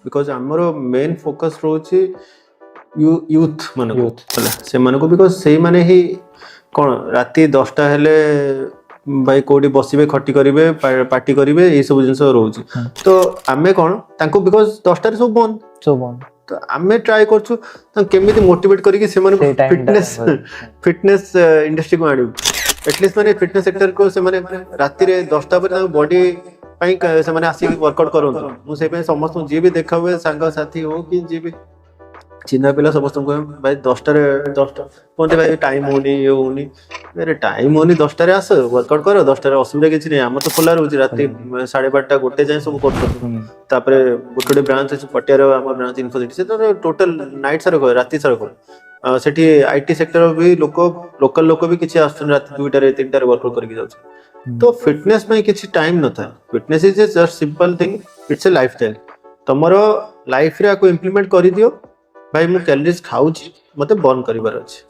because आमर main focus रोचे youth मानक से मानक बिकॉज से माने ही कौन राति 10टा हेले भाई कोडी बसिबे खटी करिवे पार्टी करिवे ए सब जिंस रोचे तो आमे कौन तांको बिकॉज 10टा रे सब बंद तो आमे ट्राई करछु त केमिति मोटिवेट करिकि से माने फिटनेस इंडस्ट्री को आडू एटलीस्ट माने फिटनेस सेक्टर को से माने राति रे 10टा पर बॉडी पई से माने आसी वर्कआउट करन मु से पे समस्त जे भी देखा हुए संग साथी हो कि जे भी चिन्हा पिला समस्त को भाई 10टा रे 10टा कोनते भाई टाइम होनी ये होनी मेरे टाइम होनी 10टा रे आस वर्कआउट करो 10टा रे असुविधा किछि नै हम तो खोला रहउची राति 12:30 गोटे जाय सब करतो तापरे गोटे ब्रांच अछि पटिया रे हमर ब्रांच इन्फोसिटी से तो टोटल नाइट सारा को राति सारा को सेठी आईटी सेक्टर भी लोकल लोक भी किछि आछन राति 2टा रे 3टा रे वर्कआउट करके जाउछ तो फिटनेस में किछि टाइम न था fitness is just simple thing it's a lifestyle तमरो लाइफ रे को इंप्लीमेंट करि दियो भाई मु कैलोरीज खाउची मते बर्न करिवार अछि